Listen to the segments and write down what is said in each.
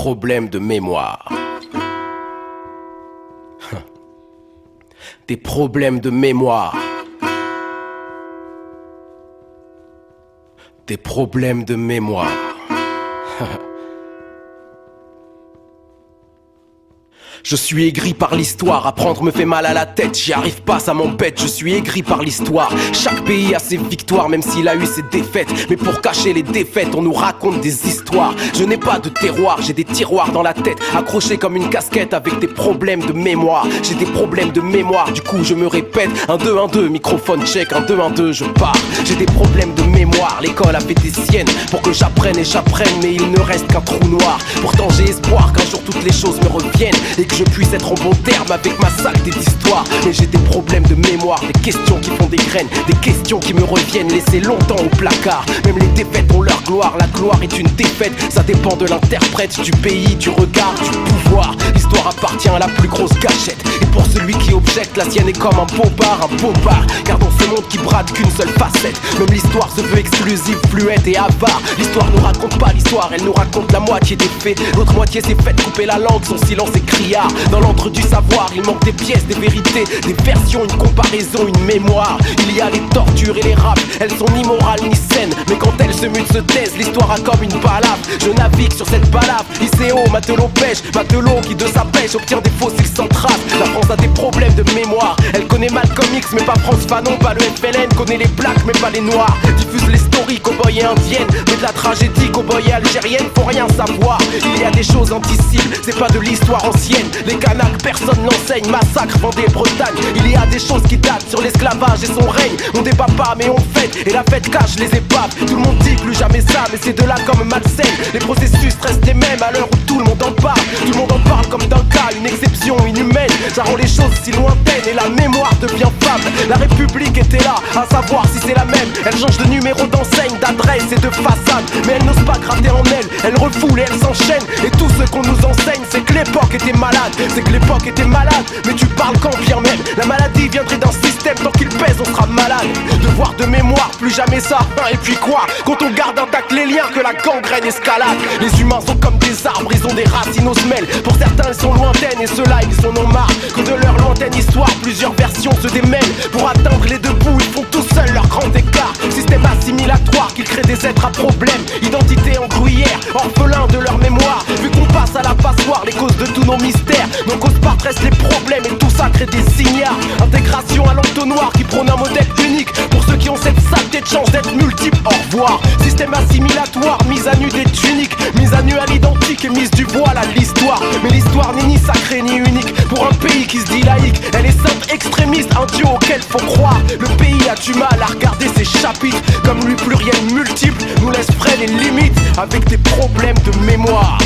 problèmes de mémoire. Des problèmes de mémoire. Des problèmes de mémoire. Je suis aigri par l'histoire, apprendre me fait mal à la tête, j'y arrive pas, ça m'embête, je suis aigri par l'histoire. Chaque pays a ses victoires, même s'il a eu ses défaites. Mais pour cacher les défaites, on nous raconte des histoires. Je n'ai pas de terroir, j'ai des tiroirs dans la tête, accrochés comme une casquette avec des problèmes de mémoire. J'ai des problèmes de mémoire, du coup je me répète. 1, 2, 1, 2, microphone check, 1, 2, 1, 2, je pars. J'ai des problèmes de mémoire, l'école a fait des siennes pour que j'apprenne et j'apprenne, mais il ne reste qu'un trou noir. Pourtant j'ai espoir qu'un jour toutes les choses me reviennent et que je puisse être en bon terme avec ma saleté d'histoire. Mais j'ai des problèmes de mémoire, des questions qui font des graines, des questions qui me reviennent laissées longtemps au placard. Même les défaites ont leur gloire, la gloire est une défaite. Ça dépend de l'interprète, du pays, du regard, du pouvoir. L'histoire appartient à la plus grosse gâchette. Et pour celui qui objecte, la sienne est comme un beau bar, car dans ce monde qui brade qu'une seule facette, même l'histoire se veut exclusive, fluette et avare. L'histoire nous raconte pas l'histoire, elle nous raconte la moitié des faits. L'autre moitié s'est faite couper la langue, son silence est criard. Dans l'antre du savoir, il manque des pièces, des vérités, des versions, une comparaison, une mémoire. Il y a les tortures et les raps, elles sont ni morales ni saines, mais quand elles se mutent, se taisent, l'histoire a comme une balafre. Je navigue sur cette balafre, ICO, matelot pêche, matelot qui de sa pêche obtient des fossiles sans trace. La France a des problèmes de mémoire, elle connaît Malcolm X mais pas France Fanon, pas le FLN, connaît les blacks mais pas les noirs. Diffuse les stories, cow-boy et indienne, mais de la tragédie, cow-boy et algérienne, faut rien savoir. Il y a des choses indicibles, c'est pas de l'histoire ancienne. Les Kanaks, personne n'enseigne, massacre, Vendée, Bretagne. Il y a des choses qui datent sur l'esclavage et son règne. On débat pas mais on fête, et la fête cache les épaves. Tout le monde dit plus jamais ça, mais c'est de là comme malsaine. Les processus restent les mêmes à l'heure où tout le monde en parle. Tout le monde en parle comme d'un cas, une exception inhumaine. Ça rend les choses si lointaines et la mémoire devient fable. La République était là, à savoir si c'est la même. Elle change de numéro d'enseigne, d'adresse et de façade, mais elle n'ose pas gratter en elle refoule et elle s'enchaîne. Et tout ce qu'on nous enseigne, c'est que l'époque était malade. C'est que l'époque était malade, mais tu parles quand bien même. La maladie viendrait d'un système, tant qu'il pèse on sera malade. Devoir de mémoire, plus jamais ça. Et puis quoi, quand on garde intact les liens, que la gangrène escalade. Les humains sont comme des arbres, ils ont des racines aux semelles. Pour certains elles sont lointaines et ceux-là ils en ont marre que de leur lointaine histoire plusieurs versions se démêlent. Pour atteindre les deux bouts, ils font tout seuls leur grand écart. Système assimilatoire qui crée des êtres à problème. Identité en gruyère, orphelins de leur mémoire. Vu qu'on passe à la passoire les causes de tous nos mystères, nos causes restent les problèmes et tout ça crée des signares. Intégration à l'entonnoir qui prône un modèle unique. Pour ceux qui ont cette saleté de chance d'être multiples, au revoir. Système assimilatoire, mise à nu des tuniques, mise à nu à l'identique et mise du voile à l'histoire. Mais l'histoire n'est ni sacrée ni unique. Pour un pays qui se dit laïque, elle est sainte extrémiste, un dieu auquel faut croire. Le pays a du mal à regarder ses chapitres, comme lui pluriel multiple nous laisse frêles et limites, avec des problèmes de mémoire.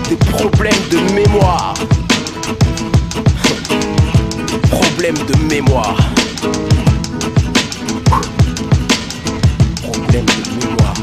Des problèmes de mémoire. Problèmes de mémoire. Problèmes de mémoire.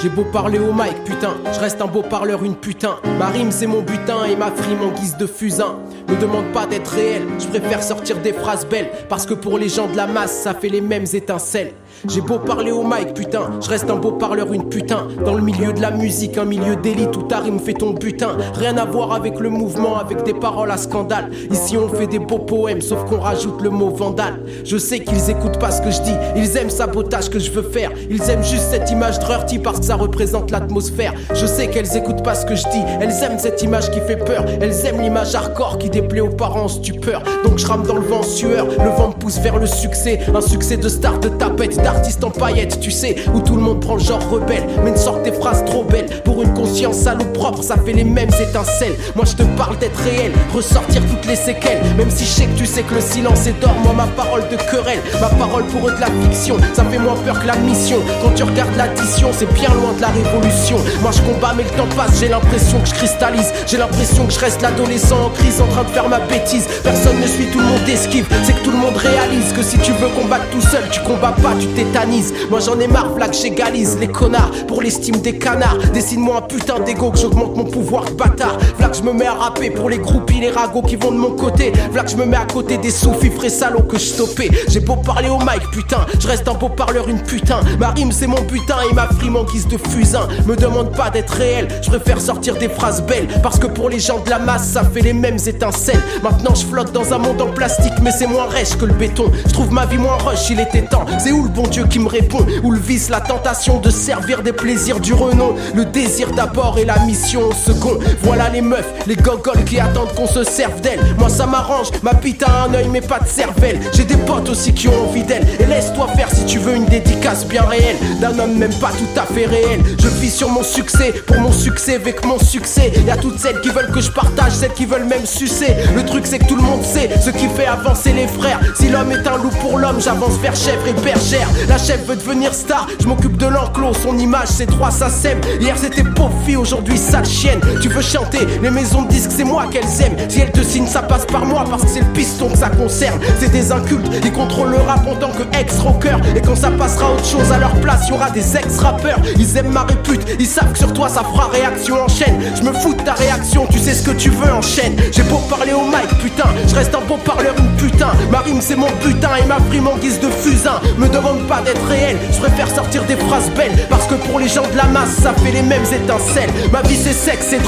J'ai beau parler au mic, putain, je reste un beau parleur, une putain. Ma rime c'est mon butin et ma frime en guise de fusain. Me demande pas d'être réel, je préfère sortir des phrases belles. Parce que pour les gens de la masse, ça fait les mêmes étincelles. J'ai beau parler au mic, putain, je reste un beau parleur, une putain. Dans le milieu de la musique, un milieu d'élite où ta rime fait ton butin. Rien à voir avec le mouvement, avec des paroles à scandale. Ici on fait des beaux poèmes, sauf qu'on rajoute le mot vandale. Je sais qu'ils écoutent pas ce que je dis, ils aiment sabotage que je veux faire. Ils aiment juste cette image Drurty parce que ça représente l'atmosphère. Je sais qu'elles écoutent pas ce que je dis, elles aiment cette image qui fait peur. Elles aiment l'image hardcore qui déplaît aux parents stupeur. Donc je rame dans le vent sueur, le vent me pousse vers le succès. Un succès de star, de tapette, d'artiste en paillettes, tu sais, où tout le monde prend le genre rebelle, mais ne sort des phrases trop belles. Pour une conscience sale ou propre, ça fait les mêmes étincelles. Moi je te parle d'être réel, ressortir toutes les séquelles. Même si je sais que tu sais que le silence est d'or, moi ma parole de querelle, ma parole pour eux de la fiction, ça fait moins peur que la mission. Quand tu regardes l'addition, c'est bien loin de la révolution. Moi je combats mais le temps passe, j'ai l'impression que je cristallise. J'ai l'impression que je reste l'adolescent en crise en train de faire ma bêtise. Personne ne suit, tout le monde esquive, c'est que tout le monde réalise que si tu veux combattre tout seul, tu combats pas, tu tétanises. Moi j'en ai marre, v'là que j'égalise les connards pour l'estime des canards. Dessine-moi un putain d'ego que j'augmente mon pouvoir de bâtard. V'là que je me mets à rapper pour les groupies, les ragots qui vont de mon côté. V'là que je me mets à côté des sous-fifres et salauds que je stoppais. J'ai beau parler au mic, putain, je reste un beau parleur, une putain. Ma rime c'est mon butin et ma frime en guise de fusain. Me demande pas d'être réel, je préfère sortir des phrases belles. Parce que pour les gens de la masse, ça fait les mêmes étincelles. Maintenant je flotte dans un monde en plastique, mais c'est moins rêche que le béton. Je trouve ma vie moins rush, il était temps. C'est où le bon Dieu qui me répond? Où le vice, la tentation de servir des plaisirs du renom. Le désir d'abord et la mission au second. Voilà les meufs, les gogoles qui attendent qu'on se serve d'elles. Moi ça m'arrange, ma pite a un œil mais pas de cervelle. J'ai des potes aussi qui ont envie d'elle. Et laisse-toi faire si tu veux une dédicace bien réelle d'un homme même pas tout à fait réel. Je vis sur mon succès, pour mon succès, avec mon succès. Y'a toutes celles qui veulent que je partage, celles qui veulent même sucer. Le truc c'est que tout le monde sait ce qui fait avancer les frères. Si l'homme est un loup pour l'homme, j'avance vers chèvre et bergère. La chèvre veut devenir star, je m'occupe de l'enclos. Son image c'est 3 ça sème. Hier c'était pauvre fille, aujourd'hui sale chienne. Tu veux chanter, les maisons de disques c'est moi qu'elles aiment. Si elles te signent ça passe par moi parce que c'est le piston que ça concerne. C'est des incultes, ils contrôlent le rap en tant que ex-rocker. Et quand ça passera à autre chose à leur place, y'aura des ex-rappeurs. Ils aiment ma répute, ils savent que sur toi ça fera réaction en chaîne. Je me fous de ta réaction, tu sais ce que tu veux en chaîne. J'ai beau parler au mic, putain, je reste un beau parleur, une putain. Ma rime c'est mon butin et ma frime en guise de fusain. Me demande pas d'être réel, je préfère sortir des phrases belles. Parce que pour les gens de la masse, ça fait les mêmes étincelles. Ma vie c'est sexe et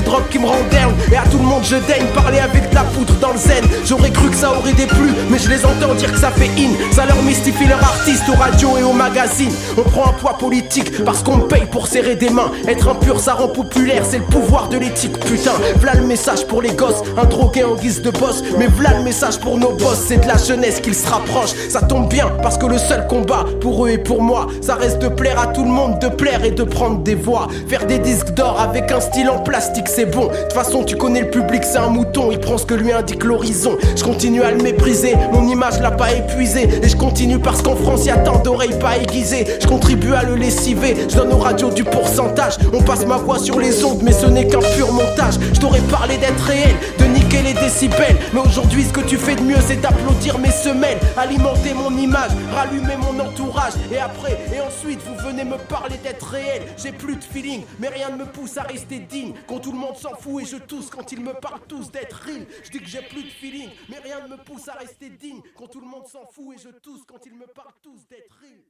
drogue qui me rend down. Et à tout le monde je daigne parler avec de la poudre dans le zen. J'aurais cru que ça aurait déplu, mais je les entends dire que ça fait in. Ça leur mystifie leur artiste aux radios et aux magazines. On prend un poids politique parce qu'on me paye pour serrer des mains. Être impur ça rend populaire, c'est le pouvoir de l'éthique, putain. V'là le message pour les gosses, un drogué en guise de boss. Mais v'là le message pour nos boss, c'est de la jeunesse qu'ils se rapprochent. Ça tombe bien parce que le seul combat pour eux et pour moi, ça reste de plaire à tout le monde, de plaire et de prendre des voix. Faire des disques d'or avec un style en plastique c'est bon. De toute façon tu connais le public, c'est un mouton, il prend ce que lui indique l'horizon. Je continue à le mépriser, mon image l'a pas épuisé. Et je continue parce qu'en France y'a tant d'oreilles pas aiguisées. Je contribue à le lessiver, je donne aux radios du pourcentage. On passe ma voix sur les ondes mais ce n'est qu'un pur montage. Je t'aurais parlé d'être réel, de niquer les décibels. Mais aujourd'hui ce que tu fais de mieux c'est d'applaudir mes semelles. Alimenter mon image, rallumer mon entourage. Et après, et ensuite vous venez me parler d'être réel. J'ai plus de feeling, mais rien ne me pousse à rester digne. Quand tout le monde s'en fout et je tousse quand ils me parlent tous d'être real. Je dis que j'ai plus de feeling, mais rien ne me pousse à rester digne. Quand tout le monde s'en fout et je tousse quand ils me parlent tous d'être real.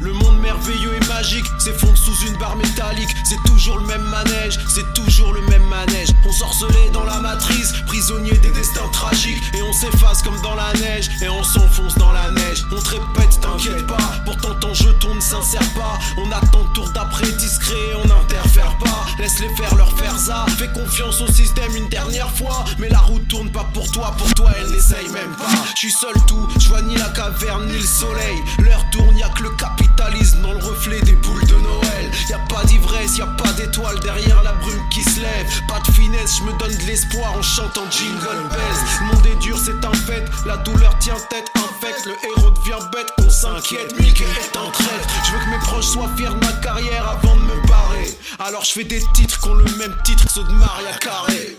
Le monde merveilleux et magique s'effondre sous une barre métallique. C'est toujours le même manège, c'est toujours le même manège. On sorcelait dans la matrice, prisonnier des destins tragiques. Et on s'efface comme dans la neige, et on s'enfonce dans la neige. On te répète, t'inquiète pas, pourtant ton jeton ne s'insère pas. On attend le tour d'après discret, on n'interfère pas. Laisse-les faire leur faire ça, fais confiance au système une dernière fois. Mais la route tourne pas pour toi elle n'essaye même pas. J'suis seul tout, j'vois ni la caverne ni le soleil. L'heure tourne, y'a que le capitalisme dans le reflet des boules de Noël. Y'a pas d'ivresse, y'a pas d'étoile derrière la brume qui se lève. rêve. Pas de finesse, je me donne de l'espoir en chantant Jingle Bells. Le monde est dur, c'est un fait, la douleur tient tête, infecte. Le héros devient bête, on s'inquiète, Mickey est en traite. Je veux que mes proches soient fiers de ma carrière avant de me barrer. Alors je fais des titres qui ont le même titre que ceux de Maria Carey.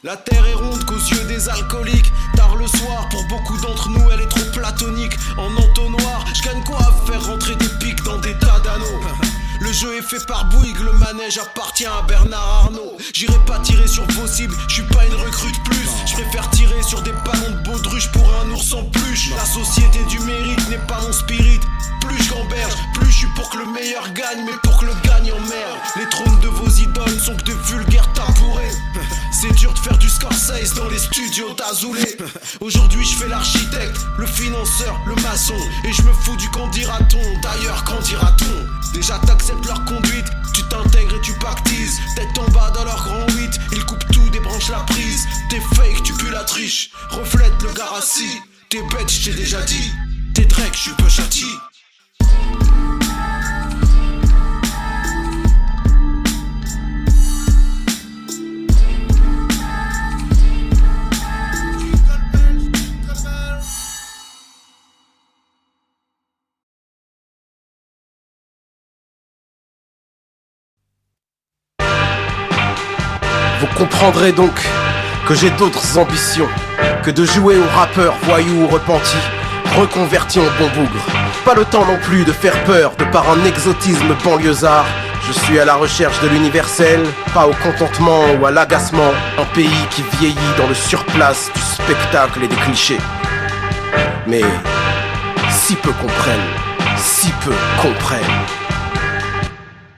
La terre est ronde qu'aux yeux des alcooliques. Tard le soir, pour beaucoup d'entre nous, elle est trop platonique. En entonnoir, je gagne quoi à faire rentrer des pics dans des tas d'anneaux. Le jeu est fait par Bouygues, le manège appartient à Bernard Arnault. J'irai pas tirer sur vos cibles, je suis pas une recrue de plus. Je préfère tirer sur des ballons de baudruche pour un ours en peluche. La société du mérite n'est pas mon spirit. Plus je gamberge, plus je suis pour que le meilleur gagne, mais pour que le gagnant merde. Les trônes de vos idoles sont que de vulgaires tabourets. C'est dur de faire du Scorsese dans les studios d'Azoulay. Aujourd'hui je fais l'architecte, le financeur, le maçon. Et je me fous du qu'en dira-t-on, d'ailleurs qu'en dira-t-on. Déjà t'acceptes leur conduite, tu t'intègres et tu pactises. Tête en bas dans leur grand 8, ils coupent tout, débranchent la prise. T'es fake, tu pues la triche, reflète le garassi. T'es bête, je t'ai déjà dit, t'es Drake, je suis peu châti. Vous comprendrez donc que j'ai d'autres ambitions que de jouer au rappeur voyou ou repenti, reconverti en bon bougre. Pas le temps non plus de faire peur de par un exotisme banlieusard. Je suis à la recherche de l'universel, pas au contentement ou à l'agacement. Un pays qui vieillit dans le surplace du spectacle et des clichés. Mais si peu comprennent, si peu comprennent.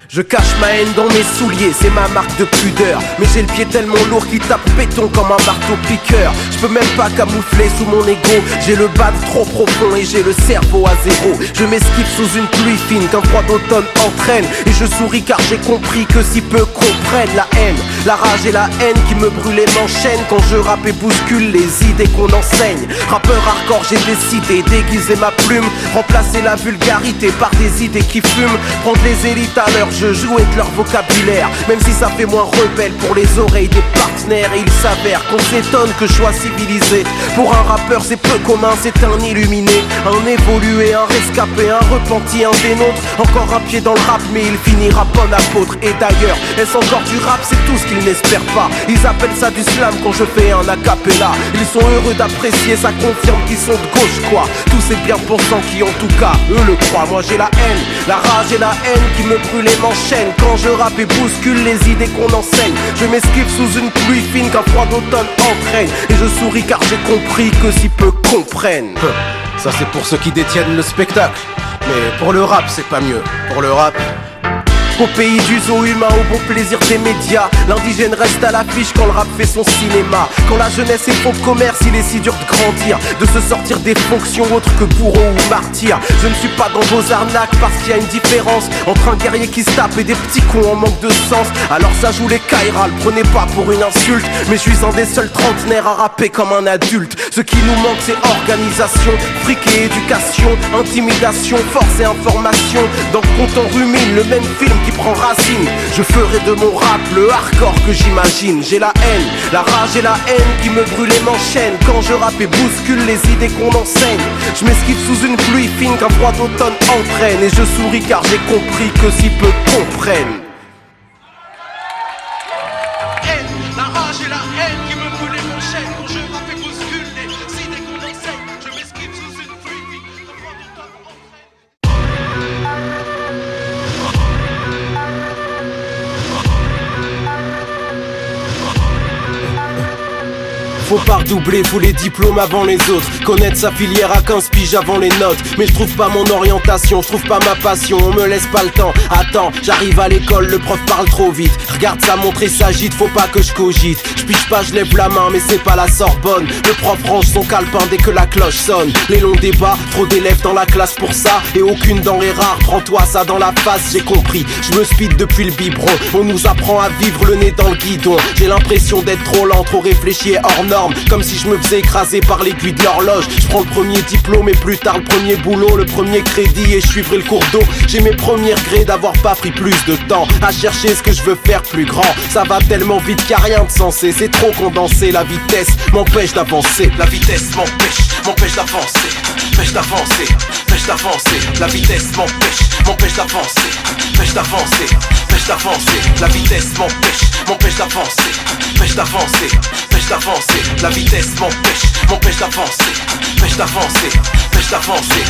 Je cache ma haine dans mes souliers, c'est ma marque de pudeur. Mais j'ai le pied tellement lourd qu'il tape béton comme un marteau piqueur. Je peux même pas camoufler sous mon ego. J'ai le bad trop profond et j'ai le cerveau à zéro. Je m'esquive sous une pluie fine qu'un froid d'automne entraîne. Et je souris car j'ai compris que si peu comprennent la haine, la rage et la haine qui me brûlent et m'enchaînent. Quand je rappe et bouscule les idées qu'on enseigne. Rappeur hardcore, j'ai décidé d'aiguiser ma plume, remplacer la vulgarité par des idées qui fument. Prendre les élites à leur jeu, jouer de leur vocabulaire, même si ça fait moins rebelle pour les oreilles des partenaires. Et il s'avère qu'on s'étonne que je sois civilisé. Pour un rappeur c'est peu commun, c'est un illuminé, un évolué, un rescapé, un repenti, un des nôtres. Encore un pied dans le rap mais il finira bon apôtre. Et d'ailleurs, est-ce encore du rap? C'est tout ce qu'ils n'espèrent pas. Ils appellent ça du slam quand je fais un acapella. Ils sont heureux d'apprécier, ça confirme qu'ils sont de gauche quoi. Tous ces bien pensants qui en tout cas eux le croient. Moi j'ai la haine, la rage et la haine qui me brûlent et m'enchaînent. Quand je rappe et bouscule les idées qu'on enseigne, je m'esquive sous une pluie fine qu'un froid d'automne entraîne. Et je souris car j'ai compris que si peu comprennent. Ça c'est pour ceux qui détiennent le spectacle. Mais pour le rap c'est pas mieux. Pour le rap, au pays du zoo humain, au bon plaisir des médias, l'indigène reste à l'affiche quand le rap fait son cinéma. Quand la jeunesse est faux commerce, il est si dur de grandir, de se sortir des fonctions autres que bourreau ou martyr. Je ne suis pas dans vos arnaques parce qu'il y a une différence entre un guerrier qui se tape et des petits cons en manque de sens. Alors ça joue les Kairas, le prenez pas pour une insulte, mais je suis un des seuls trentenaires à rapper comme un adulte. Ce qui nous manque c'est organisation, fric et éducation, intimidation, force et information. Dans le compte on rumine le même film qui prend racine. Je ferai de mon rap le hardcore que j'imagine. J'ai la haine, la rage et la haine qui me brûlent et m'enchaînent. Quand je rappe et bouscule les idées qu'on enseigne, je m'esquive sous une pluie fine qu'un froid d'automne entraîne. Et je souris car j'ai compris que si peu comprennent. La rage et la haine qui me brûlent et m'enchaînent. Quand je rappe et bouscule les idées qu'on enseigne, je m'esquive sous une pluie fine qu'un froid d'automne entraîne. Faut pas redoubler, faut les diplômes avant les autres. Connaître sa filière à 15 piges avant les notes. Mais je trouve pas mon orientation, je trouve pas ma passion. On me laisse pas le temps, attends, j'arrive à l'école, le prof parle trop vite. Regarde sa montre et s'agite, faut pas que je cogite. Je piche pas, je lève la main, mais c'est pas la Sorbonne. Le prof range son calepin dès que la cloche sonne. Les longs débats, trop d'élèves dans la classe pour ça. Et aucune denrée rare, prends-toi ça dans la face, j'ai compris. Je me speed depuis le biberon, on nous apprend à vivre le nez dans le guidon. J'ai l'impression d'être trop lent, trop réfléchi et hors norme. Comme si je me faisais écraser par l'aiguille de l'horloge. Je prends le premier diplôme et plus tard le premier boulot, le premier crédit et je suivrai le cours d'eau. J'ai mes premiers regrets d'avoir pas pris plus de temps à chercher ce que je veux faire plus grand. Ça va tellement vite qu'il n'y a rien de sensé, c'est trop condensé. La vitesse m'empêche d'avancer. La vitesse m'empêche d'avancer. Pêche d'avancer, pêche d'avancer. La vitesse m'empêche d'avancer. Pêche d'avancer, pêche d'avancer. La vitesse m'empêche d'avancer. Pêche d'avancer, pêche d'avancer. La vitesse m'empêche d'avancer. Pêche d'avancer, pêche d'avancer.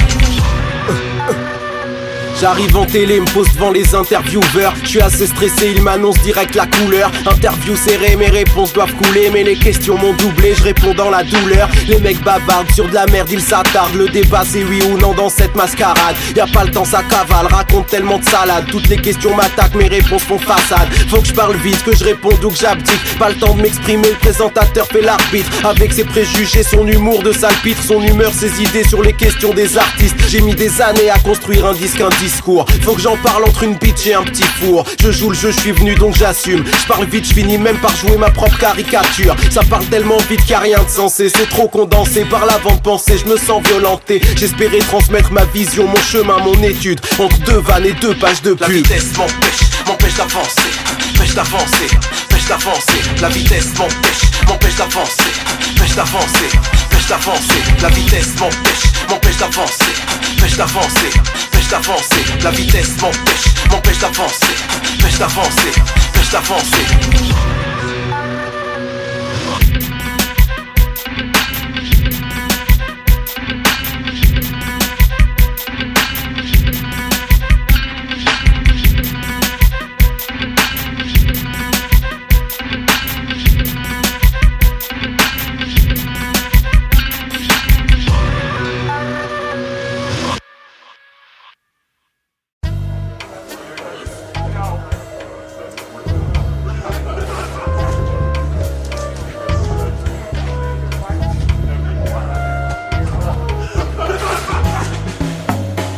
J'arrive en télé, me pose devant les intervieweurs. Je suis assez stressé, ils m'annoncent direct la couleur. Interview serré, mes réponses doivent couler. Mais les questions m'ont doublé, je réponds dans la douleur. Les mecs bavardent sur de la merde, ils s'attardent. Le débat c'est oui ou non dans cette mascarade. Y'a pas le temps, ça cavale, raconte tellement de salade. Toutes les questions m'attaquent, mes réponses font façade. Faut que je parle vite, que je réponde ou que j'abdique. Pas le temps de m'exprimer, le présentateur fait l'arbitre. Avec ses préjugés, son humour de salpitre, son humeur, ses idées sur les questions des artistes. J'ai mis des années à construire un disque, discours. Faut que j'en parle entre une bitch et un petit four. Je joue le jeu, je suis venu donc j'assume. Je parle vite, je finis même par jouer ma propre caricature. Ça parle tellement vite qu'il n'y a rien de sensé. C'est trop condensé par l'avant-pensée, je me sens violenté. J'espérais transmettre ma vision, mon chemin, mon étude entre deux vannes et deux pages de pub. La vitesse m'empêche d'avancer. Pêche d'avancer, pêche d'avancer. La vitesse m'empêche d'avancer. Pêche d'avancer, pêche d'avancer. La vitesse m'empêche d'avancer. Pêche d'avancer, pêche d'avancer. La vitesse m'empêche d'avancer. Pêche d'avancer, pêche d'avancer.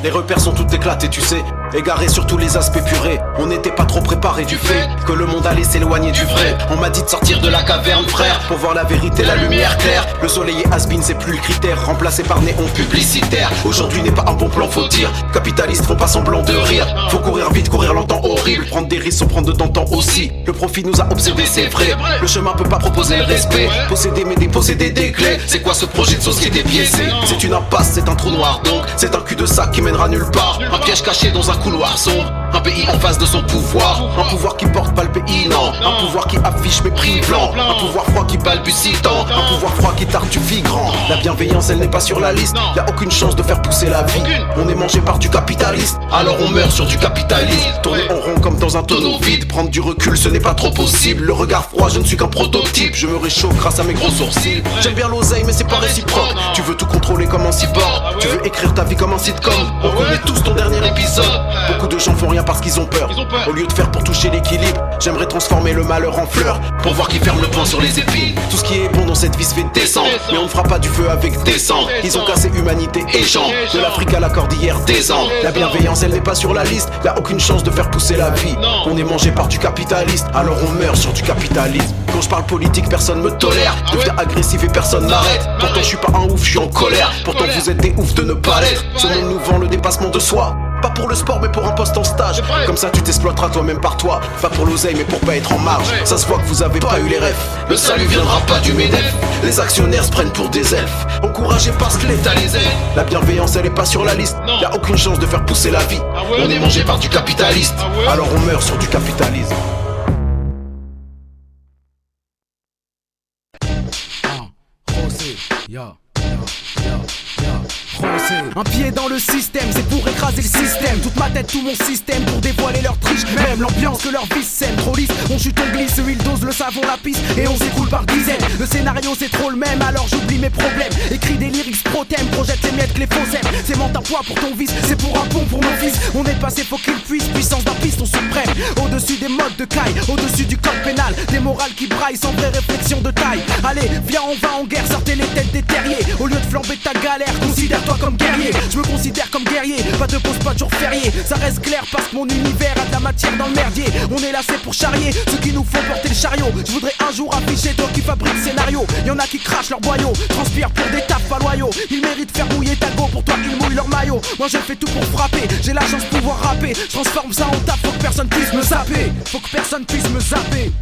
Les repères sont tout éclatés, tu sais, égarés sur tous les aspects purés. On n'était pas trop préparé du fait que le monde allait s'éloigner du vrai. On m'a dit de sortir de la caverne, frère, pour voir la vérité, la lumière claire. Le soleil et has-been, c'est plus le critère, remplacé par néon publicitaire. Aujourd'hui n'est pas un bon plan, faut dire. Capitalistes font pas semblant de rire. Faut courir vite, courir longtemps, horrible. Prendre des risques sans prendre de temps aussi. Le profit nous a obsédés, c'est vrai. Le chemin peut pas proposer le respect. Posséder mais déposséder des clés. C'est quoi ce projet de société biaisé? C'est une impasse, c'est un trou noir donc. C'est un cul de sac qui mènera nulle part. Un piège caché dans un couloir sombre. Un pays en face de son pouvoir. Un pouvoir qui porte pas le pays, non. Un pouvoir qui affiche mépris blanc. Un pouvoir froid qui balbutie tant. Un pouvoir froid qui tartufie grand. La bienveillance elle n'est pas sur la liste. Y'a aucune chance de faire pousser la vie. On est mangé par du capitaliste, alors on meurt sur du capitalisme. Tourner en rond comme dans un tonneau vide. Prendre du recul ce n'est pas trop possible. Le regard froid je ne suis qu'un prototype. Je me réchauffe grâce à mes gros sourcils. J'aime bien l'oseille mais c'est pas réciproque. Tu veux tout contrôler comme un cyborg. Tu veux écrire ta vie comme un sitcom. On connaît tous ton dernier épisode. Beaucoup de gens font rien parce qu'ils ont peur. Au lieu de faire pour toucher l'équilibre, j'aimerais transformer le malheur en fleur. Pour voir qui ferme le poing sur les épines. Tout ce qui est bon dans cette vie se fait descendre. Mais on ne fera pas du feu avec des cendres. Ils ont cassé humanité et gens. De l'Afrique à la cordillère des Andes. La bienveillance elle n'est pas sur la liste. Y'a aucune chance de faire pousser la vie. On est mangé par du capitaliste, alors on meurt sur du capitalisme. Quand je parle politique personne me tolère. Deviens agressif et personne m'arrête. Pourtant je suis pas un ouf, je suis en colère. Pourtant vous êtes des oufs de ne pas l'être. Ce monde nous vend le dépassement de soi. Pas pour le sport mais pour un poste en stage. Comme ça tu t'exploiteras toi-même par toi. Pas pour l'oseille mais pour pas être en marge. Ça se voit que vous avez pas eu les rêves. Le salut viendra pas du MEDEF. Les actionnaires se prennent pour des elfes. Encouragés parce que l'État les aide. La bienveillance elle est pas sur la liste. Y'a aucune chance de faire pousser la vie. On est mangé par du capitaliste, alors on meurt sur du capitalisme. Un pied dans le système, c'est pour écraser le système. Toute ma tête, tout mon système pour dévoiler leur triche. Même l'ambiance que leur vie sème. Trop lisse On chute, on glisse, huile dose, le savon, la piste et on s'écoule par dizaines. Le scénario c'est trop le même, alors j'oublie mes problèmes. Écris des lyrics pro-thème, projette les miettes que les faux aiment. C'est monte à poids pour ton vice, c'est pour un pont pour mon fils. On est passé, faut qu'il puisse, puissance d'un piston suprême. Au-dessus des modes de caille, au-dessus du code pénal. Des morales qui braillent sans vraie réflexion de taille. Allez, viens on va en guerre, sortez les têtes des terriers. Au lieu de flamber ta galère, considère-toi comme guerrier. Je me considère comme guerrier, pas de pause, pas de jour férié. Ça reste clair parce que mon univers a de la matière dans le merdier. On est là c'est pour charrier, ceux qui nous font porter le chariot. Je voudrais un jour afficher toi qui fabrique le scénario. Y'en a qui crachent leur boyau, transpirent pour des tapes pas loyaux. Ils méritent faire mouiller ta go, pour toi ils mouillent leur maillot. Moi je fais tout pour frapper, j'ai la chance de pouvoir rapper. Je transforme ça en taf, faut que personne puisse me zapper. Faut que personne puisse me zapper.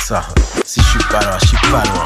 Ça, si je suis pas loin, je suis pas loin.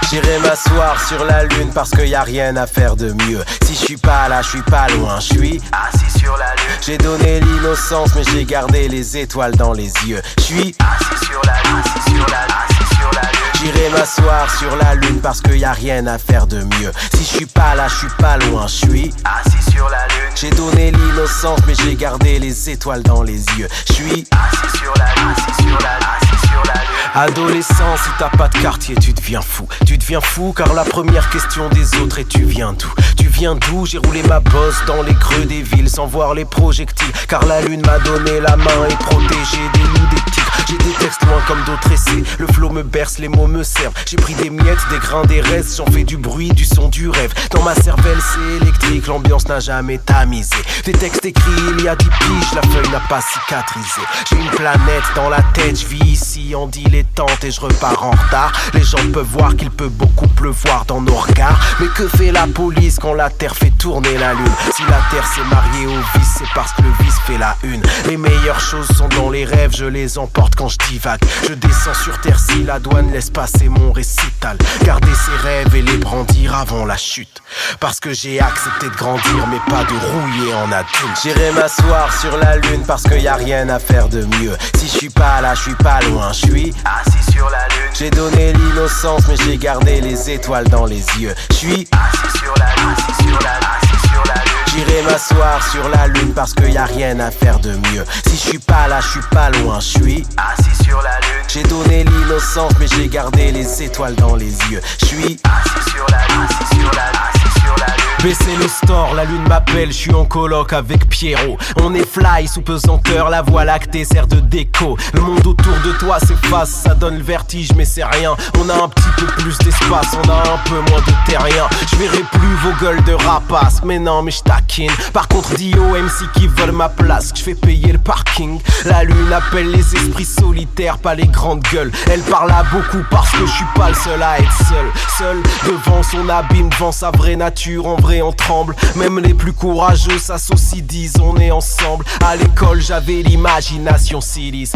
J'irai m'asseoir sur la lune parce qu'il y a rien à faire de mieux. Si je suis pas là, je suis pas loin, je suis assis sur la lune. J'ai donné l'innocence mais j'ai gardé les étoiles dans les yeux. Je suis assis sur la lune, assis sur la lune, assis sur la lune. J'irai m'asseoir sur la lune parce qu'il y a rien à faire de mieux. Si je suis pas là, je suis pas loin, je suis assis sur la lune. J'ai donné l'innocence mais j'ai gardé les étoiles dans les yeux. Je suis assis sur la lune, assis sur la lune, assis sur la lune. Adolescent, si t'as pas de quartier, tu deviens fou. Tu deviens fou car la première question des autres est tu viens d'où? Tu viens d'où? J'ai roulé ma bosse dans les creux des villes sans voir les projectiles. Car la lune m'a donné la main et protégé des loups, des tigres. J'ai des textes loin comme d'autres essais. Le flow me berce, les mots me servent. J'ai pris des miettes, des grains, des restes. J'en fais du bruit, du son, du rêve. Dans ma cervelle c'est électrique, l'ambiance n'a jamais tamisé. Des textes écrits il y a 10 piges, la feuille n'a pas cicatrisé. J'ai une planète dans la tête, je vis ici en dilettante et je repars en retard. Les gens peuvent voir qu'il peut beaucoup pleuvoir dans nos regards. Mais que fait la police quand la terre fait tourner la lune? Si la terre s'est mariée au vice, c'est parce que le vice fait la une. Les meilleures choses sont dans les rêves, je les emporte quand je divague. Je descends sur terre si la douane laisse passer mon récital. Garder ses rêves et les brandir avant la chute. Parce que j'ai accepté de grandir mais pas de rouiller en adulte. J'irai m'asseoir sur la lune parce qu'il y a rien à faire de mieux. Si je suis pas là, je suis pas loin, je suis assis sur la lune. J'ai donné l'innocence mais j'ai gardé les étoiles dans les yeux. Je suis assis sur la lune, assis sur la lune, assis sur la lune. J'irai m'asseoir sur la lune parce qu'il y a rien à faire de mieux. Si je suis pas là, je suis pas loin, je suis assis sur la lune. J'ai donné l'innocence mais j'ai gardé les étoiles dans les yeux. Je suis assis sur la lune, assis sur la lune, assis sur la lune. Baissez le store, la lune m'appelle, je suis en coloc avec Pierrot. On est fly sous pesanteur, la voie lactée sert de déco. Le monde autour de toi s'efface, ça donne le vertige mais c'est rien. On a un petit peu plus d'espace, on a un peu moins de terrien. Je verrai plus vos gueules de rapaces, mais non mais je taquine. Par contre dis aux MC qui veulent ma place que je fais payer le parking. La lune appelle les esprits solitaires, pas les grandes gueules. Elle parle à beaucoup parce que je suis pas le seul à être seul. Seul devant son abîme, devant sa vraie nature, en vrai on tremble. Même les plus courageux s'associent, disent on est ensemble. À l'école j'avais l'imagination silice.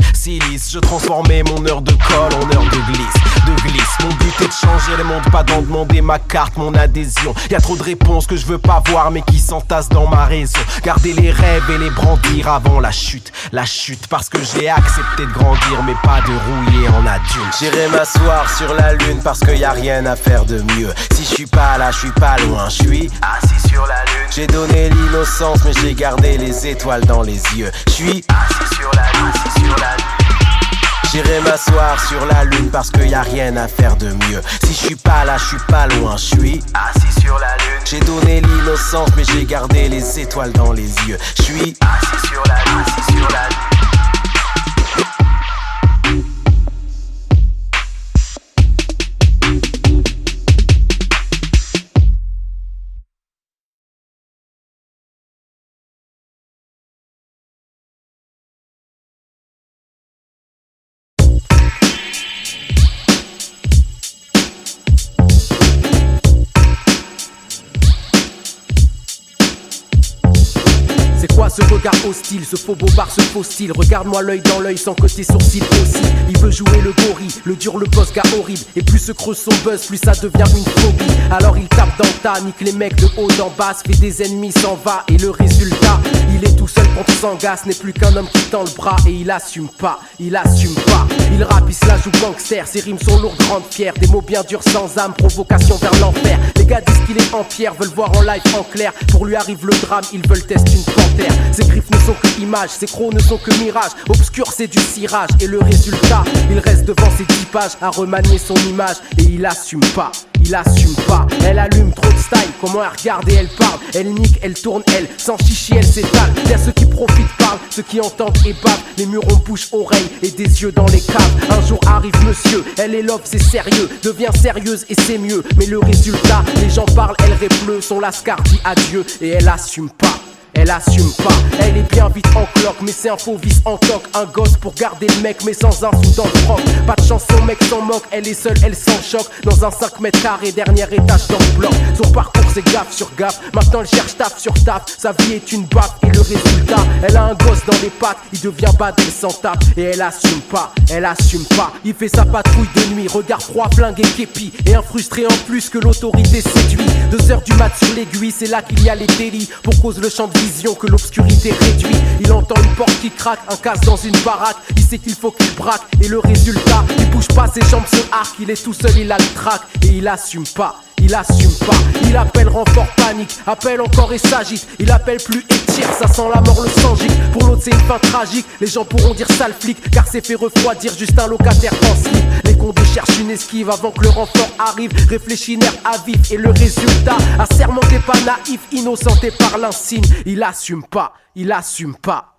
Je transformais mon heure de colle en heure de glisse. Mon but est de changer le monde, pas d'en demander ma carte, mon adhésion. Y'a trop de réponses que je veux pas voir mais qui s'entassent dans ma raison. Garder les rêves et les brandir avant la chute. La chute parce que j'ai accepté de grandir mais pas de rouiller en adulte. J'irai m'asseoir sur la lune parce qu'il y a rien à faire de mieux. Si je suis pas là, je suis pas loin, je suis assis sur la lune. J'ai donné l'innocence mais j'ai gardé les étoiles dans les yeux. Je suis assis sur la lune, assis sur la lune. J'irai m'asseoir sur la lune parce qu'il y a rien à faire de mieux. Si je suis pas là, je suis pas loin, je suis assis sur la lune. J'ai donné l'innocence mais j'ai gardé les étoiles dans les yeux. Je suis assis sur la lune, assis sur la lune. Ce regard regard hostile, ce faux bobard, ce faux style. Regarde-moi l'œil dans l'œil sans côté sourcil aussi. Il veut jouer le gorille, le dur, le boss, gars horrible. Et plus se creuse son buzz, plus ça devient une phobie. Alors il tape dans le tas, nique les mecs de haut en bas, se fait des ennemis, s'en va. Et le résultat, il est tout seul contre Sangas, n'est plus qu'un homme qui tend le bras. Et il assume pas, il assume pas. Il rappe, il se la joue gangster, ses rimes sont lourdes, grandes, fières. Des mots bien durs sans âme, provocation vers l'enfer. Les gars disent qu'il est en pierre, veulent voir en live en clair. Pour lui arrive le drame, ils veulent tester une panthère. Ses griffes ne sont que images, ses crocs ne sont que mirages. Obscur c'est du cirage, et le résultat, il reste devant ses 10 pages à remanier son image. Et il assume pas, il assume pas. Elle allume trop de style, comment elle regarde et elle parle. Elle nique, elle tourne, elle, sans chichi elle s'étale. Y'a ceux qui profitent parlent, ceux qui entendent et bavent. Les murs ont bouche, oreille et des yeux dans les caves. Un jour arrive monsieur, elle est love, c'est sérieux. Devient sérieuse et c'est mieux. Mais le résultat, les gens parlent, elle répleu. Son lascar dit adieu et elle assume pas. Elle assume pas, elle est bien vite en cloque. Mais c'est un faux vice en toc. Un gosse pour garder le mec mais sans un sou dans le froc. Pas de chance, son mec s'en moque. Elle est seule, elle s'en choque. Dans un 5 mètres carrés, dernier étage dans le bloc. Son parcours c'est gaffe sur gaffe. Maintenant elle cherche taf sur taf. Sa vie est une baffe et le résultat, elle a un gosse dans les pattes. Il devient bad, elle s'en tape. Et elle assume pas, elle assume pas. Il fait sa patrouille de nuit, regard froid, flingue et képi. Et un frustré en plus que l'autorité séduit. 2 heures du mat sur l'aiguille, c'est là qu'il y a les délits. Pour cause le champ de vision que l'obscurité réduit. Il entend une porte qui craque, un casse dans une baraque. Il sait qu'il faut qu'il braque. Et le résultat, il bouge pas, ses jambes se arquent. Il est tout seul, il a le trac. Et il assume pas, il assume pas. Il appelle renfort panique, appelle encore et s'agite. Il appelle plus et tire, ça sent la mort, le sang gicle. Pour l'autre c'est une fin tragique, les gens pourront dire sale flic. Car c'est fait refroidir, juste un locataire en slip. Les condés cherchent une esquive avant que le renfort arrive. Réfléchis nerf à vif et le résultat, assermenté pas naïf, innocenté par l'insigne. Il assume pas, il assume pas.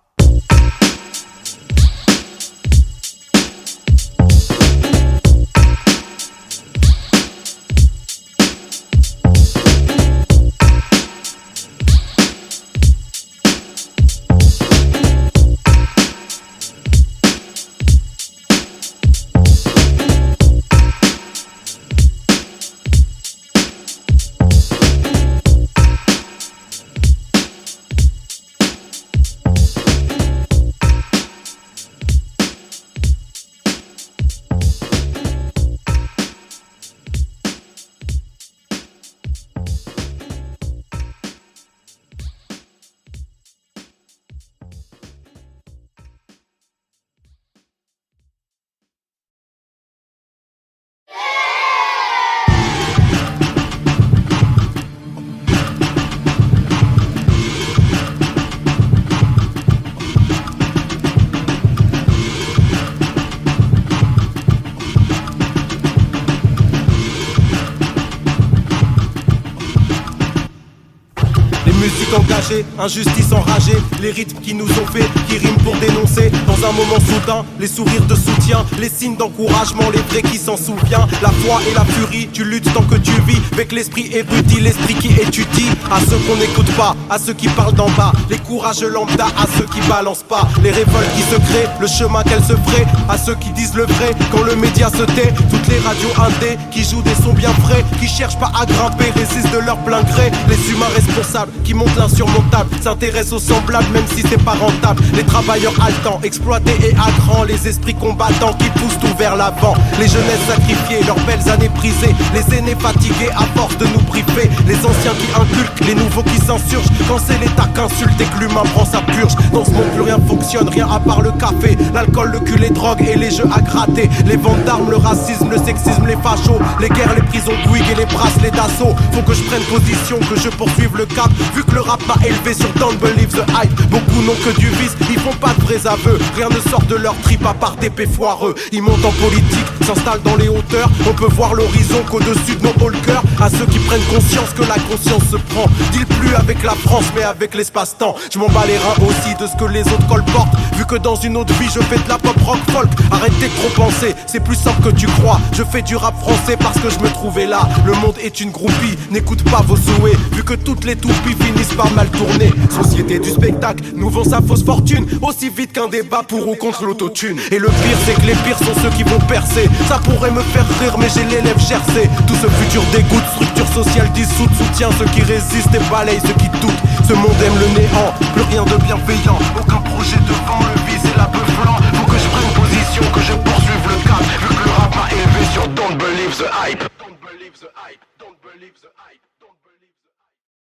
Engagé, injustice enragée, les rythmes qui nous ont fait, qui riment pour dénoncer. Dans un moment soudain, les sourires de soutien, les signes d'encouragement, les vrais qui s'en souviennent. La foi et la furie, tu luttes tant que tu vis, avec l'esprit érudit, l'esprit qui étudie. À ceux qu'on n'écoute pas, à ceux qui parlent d'en bas, les courageux lambda, à ceux qui balancent pas, les révoltes qui se créent, le chemin qu'elles se feraient, à ceux qui disent le vrai quand le média se tait. Toutes les radios indés qui jouent des sons bien frais, qui cherchent pas à grimper, résistent de leur plein gré. Les humains responsables qui montent l'insurmontable, s'intéressent aux semblables même si c'est pas rentable. Les travailleurs haletants, exploités et à grands, les esprits combattants qui poussent tout vers l'avant. Les jeunesses sacrifiées, leurs belles années brisées, les aînés fatigués à force de nous priver, les anciens qui inculquent, les nouveaux qui s'insurgent. Quand c'est l'état qu'insulte et que l'humain prend sa purge. Dans ce monde plus rien fonctionne, rien à part le café, l'alcool, le cul, les drogues et les jeux à gratter. Les ventes d'armes, le racisme, le sexisme, les fachos, les guerres, les prisons de Bouygues et les bracelets d'assaut. Faut que je prenne position, que je poursuive le cap, vu que le rap m'a élevé sur Don't Believe the Hype. Beaucoup n'ont que du vice, ils font pas de vrais aveux. Rien ne sort de leur trip à part d'épais foireux. Ils montent en politique, s'installent dans les hauteurs. On peut voir l'horizon qu'au-dessus de nos hauts le cœur. À ceux qui prennent conscience que la conscience se prend, deal plus avec la France mais avec l'espace-temps. Je m'en bats les reins aussi de ce que les autres colportent, vu que dans une autre vie je fais de la pop rock folk. Arrêtez de trop penser, c'est plus simple que tu crois. Je fais du rap français parce que je me trouvais là. Le monde est une groupie, n'écoute pas vos souhaits, vu que toutes les toupies finissent par mal tourner. Société du spectacle, nous vend sa fausse fortune, aussi vite qu'un débat pour ou contre l'autotune. Et le pire c'est que les pires sont ceux qui vont percer. Ça pourrait me faire rire mais j'ai les lèvres gercées. Tout ce futur dégoûte, structure sociale dissoute, soutient ceux qui résistent et balaye ceux qui doutent. ce monde aime le néant, plus rien de bienveillant. Aucun projet devant le vice et la bœuf blanc. Faut que je prenne position, que je poursuive le cap. Vu que le rap m'a élevé sur Don't Believe the Hype. Don't believe the hype, don't believe the hype, don't believe the hype.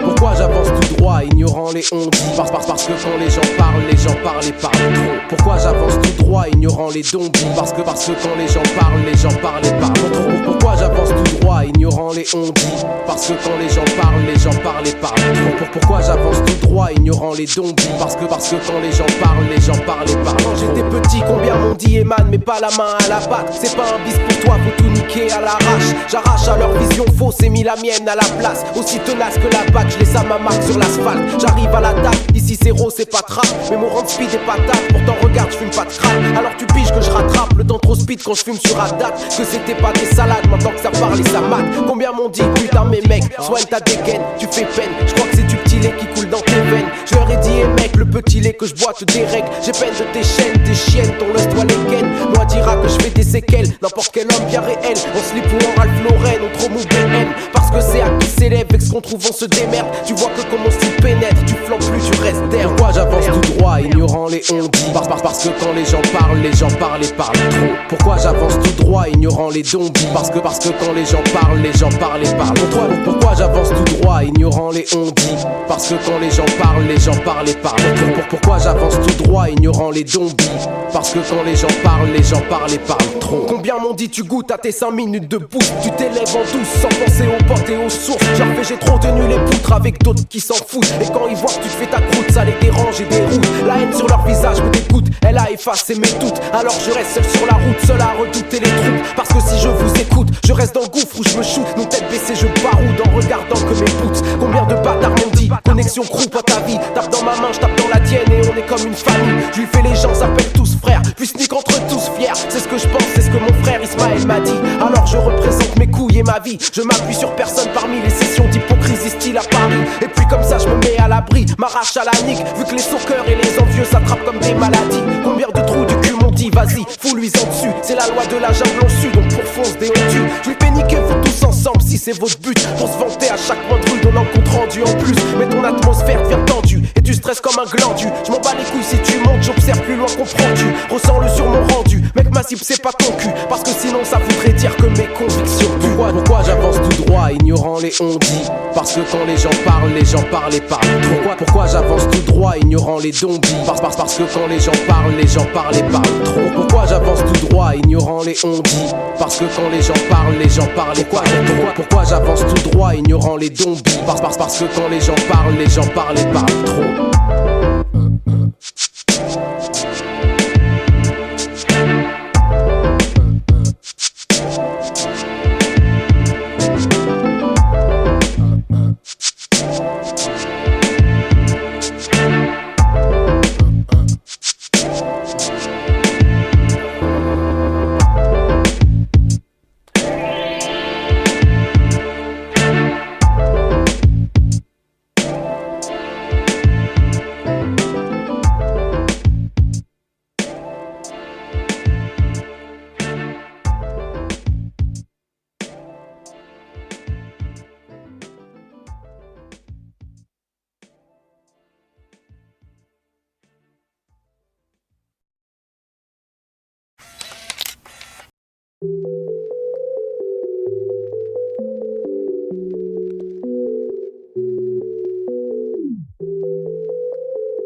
Pourquoi j'avance tout droit, ignorant les on dit parce que quand les gens parlent et parlent trop. Pourquoi j'avance tout droit, ignorant les zombies parce que quand les gens parlent et parlent trop. Pourquoi j'avance tout droit, ignorant les on dit parce que quand les gens parlent et parlent trop. Pourquoi j'avance tout droit, ignorant les zombies parce que quand les gens parlent et parlent trop. Quand j'étais petit, combien m'ont dit Eman, mais pas la main à la patte. C'est pas un bis pour toi, faut tout niquer à l'arrache. J'arrache à leur vision fausse et mis la mienne à la place. Aussi tenace que la bague, je laisse à ma marque sur l'asphalte. J'arrive à la table, ici c'est rose, c'est pas trap. Mais mon rang speed est patate, pourtant regarde, je fume pas de crack. Alors tu piges que je rattrape le temps trop speed quand je fume sur Haddad. Que c'était pas des salades, maintenant que ça parle et ça mate. Combien m'ont dit, putain mes mecs, soigne ta dégaine, tu fais peine. Je crois que c'est du petit lait qui coule dans tes veines. Je leur ai dit, hey mec, le petit lait que je bois te dérègle. J'ai peine de tes chaînes, tes chiennes, ton lust toi les gaines. Moi dira que je fais des séquelles, n'importe quel homme bien réel. On slip ou en Ralph Lauren, on trop mou BM. Parce que c'est à qui s'élève, avec ce qu'on trouve on se démerde. Tu vois que comme on s'y pénètre, tu flanques plus, tu restes d'air. Pourquoi j'avance tout droit, ignorant les on dit parce que quand les gens parlent et parlent trop. Pourquoi j'avance tout droit, ignorant les zombies parce que quand les gens parlent et parlent trop. Pourquoi j'avance tout droit, ignorant les on dit parce que quand les gens parlent et parlent trop. Pourquoi j'avance tout droit, ignorant les zombies parce que quand les gens parlent et parlent trop. Combien m'ont dit tu goûtes à tes 5 minutes de boost. Tu t'élèves en douce sans penser aux potes et aux sources. J'ai trop tenu les poutres avec d'autres qui s'en foutent. Et quand ils voient que tu te fais ta croûte, ça les dérange et déroute. La haine sur leur visage me dégoûte, elle a effacé mes doutes. Alors je reste seul sur la route, seul à redouter les troupes. Parce que si je vous écoute, je reste dans le gouffre où je me shoot. Nos têtes baissées, je baroude en regardant que mes poutres. Combien de bâtards m'ont dit, connexion groupe à ta vie. Tape dans ma main, je tape dans la tienne et on est comme une famille. Je lui fais les gens s'appellent tous frères, puis sneak entre tous fiers. C'est ce que je pense, c'est ce que mon frère Ismaël m'a dit. Alors je représente mes couilles et ma vie. Je m'appuie sur personne parmi les sessions d'hypocrisie style à Paris. Et puis comme ça je me mets à l'abri, m'arrache à la nique. Vu que les sauceurs et les envieux s'attrapent comme des maladies. Combien de trous du cul m'ont dit vas-y, fous-lui en dessus. C'est la loi de la jungle en su, donc pour fonce des on tue. Je lui fais niquer vous tous ensemble si c'est votre but. Pour se vanter à chaque point de rue donnant compte rendu en plus. Mais ton atmosphère devient tendue et tu stresses comme un glandu. Je m'en bats les couilles si tu montes, j'observe plus loin, comprends-tu. Ressens-le sur mon rendu, mec ma cible c'est pas ton cul. Parce que sinon ça voudrait dire que mes convictions puent. Pourquoi j'avance tout droit, ignorant les on dit parce que quand les gens parlent et parlent trop. Pourquoi j'avance tout droit, ignorant les zombies parce que quand les gens parlent et parlent trop. Pourquoi j'avance tout droit, ignorant les on dit parce que quand les gens parlent et parlent trop. Pourquoi j'avance tout droit, ignorant les zombies parce que quand les gens parlent et parlent trop.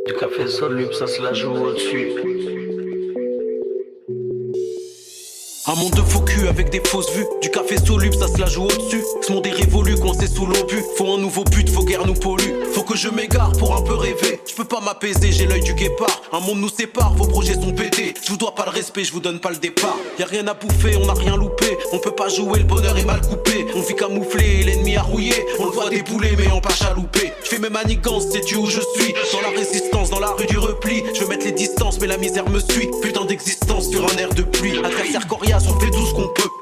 Du café soluble, ça se la joue au-dessus. Un monde de faux cul avec des fausses vues. Du café soluble, ça se la joue au-dessus. Ce monde est révolu, coincé sous l'obus. Faut un nouveau but, faut guère nous pollue. Faut que je m'égare pour un peu rêver. Je peux pas m'apaiser, j'ai l'œil du guépard. Un monde nous sépare, vos projets sont pétés. Je vous dois pas le respect, je vous donne pas le départ. Y'a rien à bouffer, on a rien loupé. On peut pas jouer, le bonheur est mal coupé. On vit camouflé, l'ennemi a rouillé. On le voit débouler, mais en pas chaloupé. Je fais mes manigances, sais-tu où je suis? Dans la résistance, dans la rue du repli. Je veux mettre les distances, mais la misère me suit. Putain d'existence sur un air de pluie.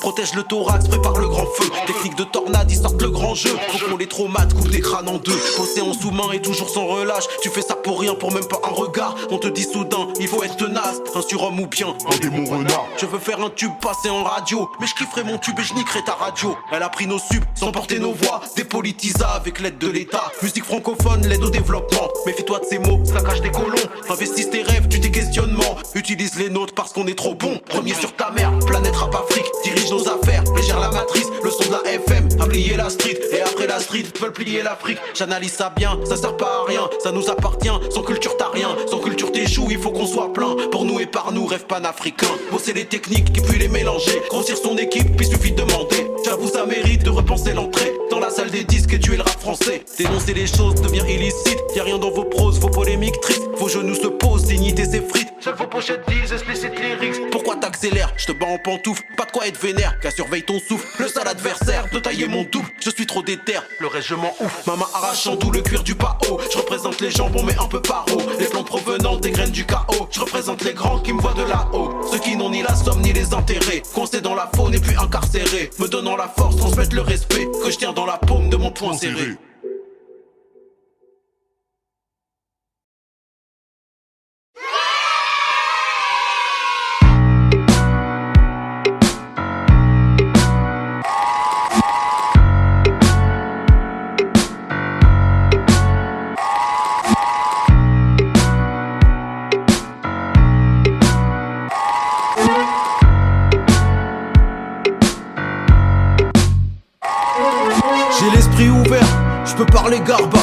Protège le thorax, prépare le grand feu. Technique de tornade, ils sortent le grand jeu. Faut qu'on les traumate, coupe des crânes en deux. Posé en sous-main et toujours sans relâche. Tu fais ça pour rien, pour même pas un regard. On te dit soudain, il faut être tenace. Un surhomme ou bien un démon renard. Je veux faire un tube passer en radio, mais je kifferai mon tube et je niquerai ta radio. Elle a pris nos subs, sans porter nos voix. Dépolitisa avec l'aide de l'État. Musique francophone, l'aide au développement. Méfie-toi de ces mots, ça cache des colons. Investis tes rêves, tu tes questionnements. Utilise les nôtres parce qu'on est trop bon. Premier sur ta mère, planète rap Afrique. Dirige nos affaires, légère la matrice. Le son de la FM, a plié la street. Et après la street, veulent plier l'Afrique. J'analyse ça bien, ça sert pas à rien. Ça nous appartient, sans culture t'as rien. Sans culture t'échoues, il faut qu'on soit plein. Pour nous et par nous, rêve panafricain. Bosser les techniques et puis les mélanger. Grossir son équipe, puis suffit de demander. J'avoue ça mérite de repenser l'entrée dans la salle des disques et tuer le rap français. Dénoncer les choses devient illicite. Y'a rien dans vos proses, vos polémiques tristes. Vos genoux se posent, dignité s'effrite. Seules vos pochettes disent explicit lyrics. Pourquoi t'accélères? Je te bats en pantoufle. Pas de quoi être vénère, qu'à surveille ton souffle. Le sale adversaire de tailler mon double. Je suis trop déter, le reste je m'en ouf. Ma main arrachant tout le cuir du pao. Je représente les jambons mais un peu paro. Les plans provenant des graines du chaos. Je représente les grands qui me voient de là-haut. Ceux qui n'ont ni la somme ni les intérêts. Coincés dans la faune et puis incarcérés. Me donnant la force, transmettre le respect que je tiens dans la paume de mon poing serré. J'ai l'esprit ouvert, je peux parler Garba,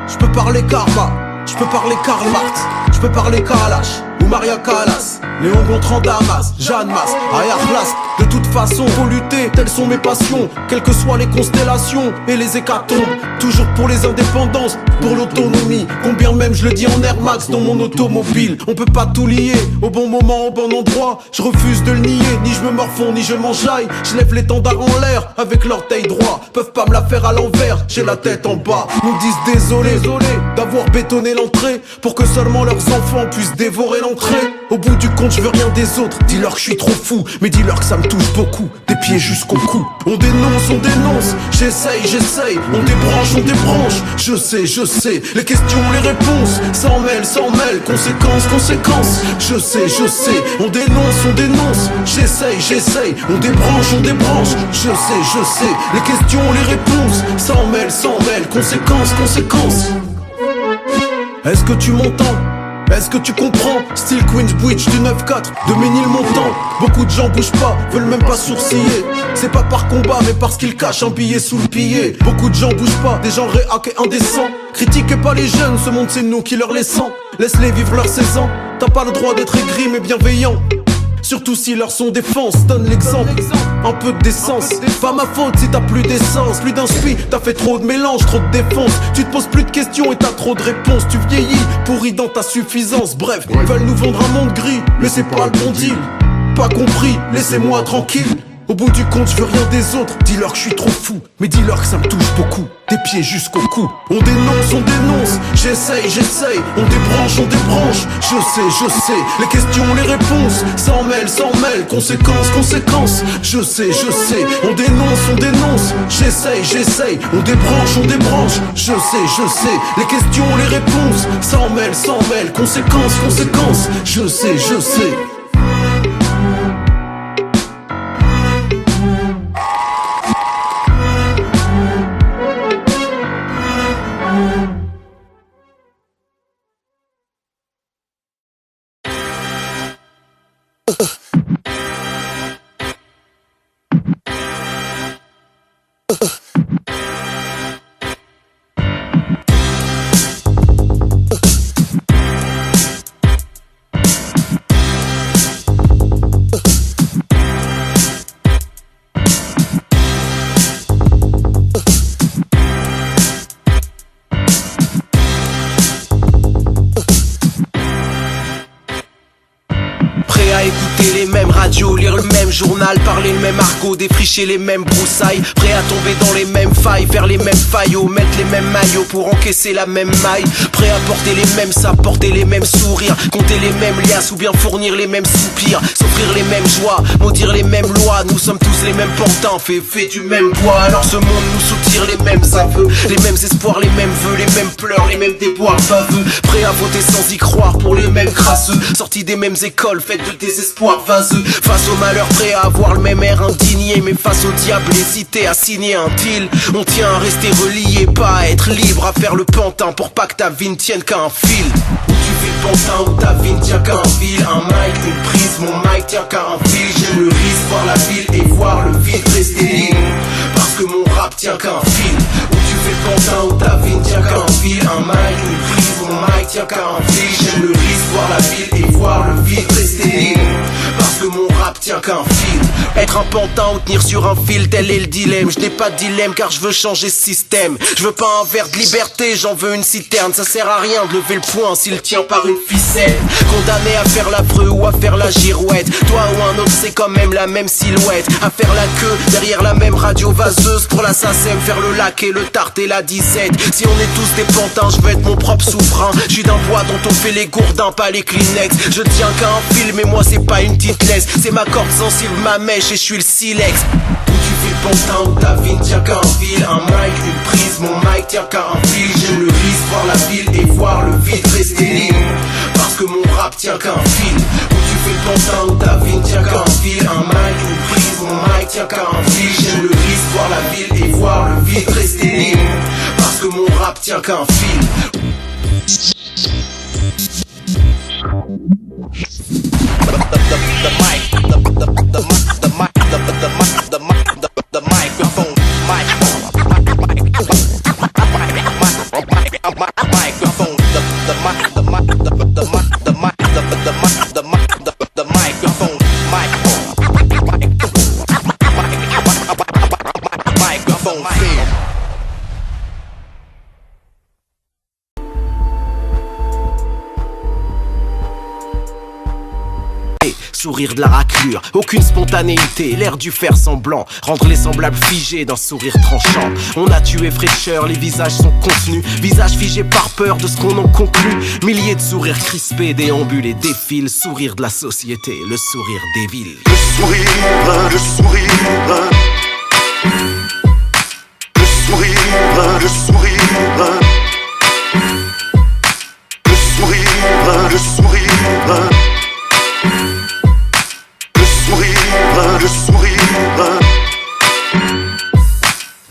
je peux parler Karma, je peux parler Karl Marx, je peux parler Kalash ou Maria Callas, Léon Gontran Damas, Jeanne Masse, Ayarlas. De toute façon, faut lutter, telles sont mes passions, quelles que soient les constellations et les hécatombes. Toujours pour les indépendances, pour l'autonomie. Combien même je le dis en Air Max dans mon automobile. On peut pas tout lier, au bon moment, au bon endroit. Je refuse de le nier, ni je me morfonds, ni je m'enjaille. Je lève l'étendard en l'air, avec l'orteil droit. Peuvent pas me la faire à l'envers, j'ai la tête en bas. Nous disent désolé d'avoir bétonné l'entrée, pour que seulement leurs enfants puissent dévorer l'entrée. Au bout du compte, je veux rien des autres. Dis-leur que je suis trop fou, mais dis-leur que ça me touche beaucoup, des pieds jusqu'au cou. On dénonce, j'essaye. On débranche, je sais. Les questions, les réponses, s'en mêle. Conséquences, je sais. On dénonce, j'essaye. On débranche, je sais. Les questions, les réponses, s'en mêle. Conséquences. Est-ce que tu m'entends? Est-ce que tu comprends? Style Queensbridge du 9-4 de Ménilmontant. Beaucoup de gens bougent pas, veulent même pas sourciller. C'est pas par combat mais parce qu'ils cachent un billet sous le pillet. Beaucoup de gens bougent pas, des gens réac et indécents. Critiquez pas les jeunes, ce monde c'est nous qui leur laissons. Laisse-les vivre leurs 16 ans. T'as pas le droit d'être aigri mais bienveillant. Surtout si leur son défense, donne l'exemple. Un peu de décence, pas ma faute si t'as plus d'essence. Plus d'inspi, t'as fait trop de mélange, trop de défense. Tu te poses plus de questions et t'as trop de réponses. Tu vieillis, pourri dans ta suffisance. Bref, ils veulent nous vendre un monde gris, mais c'est pas le bon deal. Pas compris, laissez-moi tranquille. Au bout du compte, je veux rien des autres. Dis-leur que je suis trop fou, mais dis-leur que ça me touche beaucoup. Des pieds jusqu'au cou. On dénonce, j'essaye. On débranche, je sais. Les questions, les réponses, s'en mêle. Conséquences, je sais. On dénonce, j'essaye. On débranche, je sais. Les questions, les réponses, s'en mêle. Conséquences, je sais. radio, lire le même journal, parler le même argot, défricher les mêmes broussailles, prêt à tomber dans les mêmes failles, faire les mêmes faillots, mettre les mêmes maillots pour encaisser la même maille, prêt à porter les mêmes sapes, porter les mêmes sourires, compter les mêmes liasses ou bien fournir les mêmes soupirs, s'offrir les mêmes joies, maudire les mêmes lois. Nous sommes tous les mêmes pantins, fait du même poids. Alors ce monde nous soutire les mêmes aveux, les mêmes espoirs, les mêmes vœux, les mêmes pleurs, les mêmes déboires baveux, prêt à voter sans y croire pour les mêmes crasseux, sortis des mêmes écoles, faites de désespoir vaseux, face au malheur, prêt à avoir le même air indigné, mais face au diable, hésiter à signer un deal. On tient à rester relié, pas à être libre, à faire le pantin pour pas que ta vie ne tienne qu'à un fil. Où tu fais le pantin, où ta vie ne tient qu'à un fil, un mic, une prise, mon mic tient qu'à un fil. J'aime le risque, voir la ville et voir le vide rester libre, parce que mon rap tient qu'à un fil. Où tu fais le pantin, où ta vie ne tient qu'à un fil, un mic, une prise, mon mic tient qu'à un fil. J'aime le risque, voir la ville et voir le vide rester libre, parce que mon rap tient qu'à un fil. Être un pantin ou tenir sur un fil, tel est le dilemme. Je n'ai pas de dilemme car je veux changer ce système. Je veux pas un verre de liberté, j'en veux une citerne. Ça sert à rien de lever le poing s'il tient par une ficelle. Condamné à faire l'affreux ou à faire la girouette, toi ou un autre c'est quand même la même silhouette. À faire la queue derrière la même radio vaseuse pour la SACEM, faire le lac et le tarte et la disette. Si on est tous des pantins, je veux être mon propre souverain. Je suis d'un poids dont on fait les gourdins, pas les Kleenex. Je tiens qu'à un fil mais moi c'est pas une petite laisse, c'est ma corde sensible, ma mèche et je suis le silex. Où tu fais le pantin, où ta vie ne tient qu'à un fil, un mic, une prise, mon mic tient qu'à un fil. J'aime le risque, voir la ville et voir le vide rester libre, parce que mon rap tient qu'à un fil. Où tu fais le pantin, où ta vie ne tient qu'à un fil, un mic, une prise, mon mic tient qu'à un fil. J'aime le risque, voir la ville et voir le vide rester libre, parce que mon rap tient qu'à un fil. Sourire de la raclure, aucune spontanéité, l'air du faire semblant, rendre les semblables figés d'un sourire tranchant. On a tué fraîcheur, les visages sont contenus, visages figés par peur de ce qu'on en conclut. Milliers de sourires crispés déambulent et défilent, sourire de la société, le sourire des villes. Le sourire, le sourire, le sourire, le sourire, le sourire, le sourire, le sourire.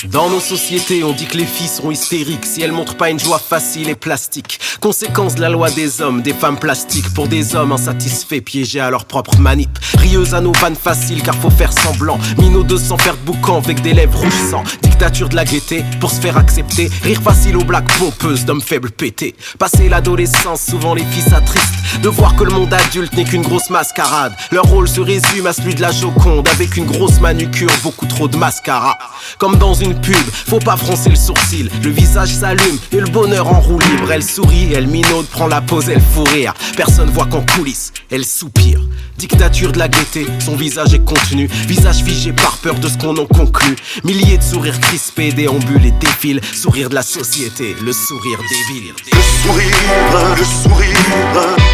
Dans nos sociétés, on dit que les filles seront hystériques si elles montrent pas une joie facile et plastique. Conséquence de la loi des hommes, des femmes plastiques pour des hommes insatisfaits, piégés à leur propre manip. Rieuses à nos vannes faciles car faut faire semblant. Minaudeuses sans faire de boucan avec des lèvres rouges sang. Dictature de la gaieté pour se faire accepter. Rire facile aux blagues pompeuses d'hommes faibles pétés. Passer l'adolescence, souvent les filles s'attristent de voir que le monde adulte n'est qu'une grosse mascarade. Leur rôle se résume à celui de la Joconde avec une grosse manucure, beaucoup trop de mascara. Comme dans une pub, faut pas froncer le sourcil. Le visage s'allume et le bonheur en roue libre. Elle sourit, elle minaude, prend la pose, elle fout rire. Personne voit qu'en coulisses, elle soupire. Dictature de la gaieté, son visage est contenu. Visage figé par peur de ce qu'on en conclut. Milliers de sourires crispés déambulent et défilent. Sourire de la société, le sourire des villes. Le sourire, le sourire.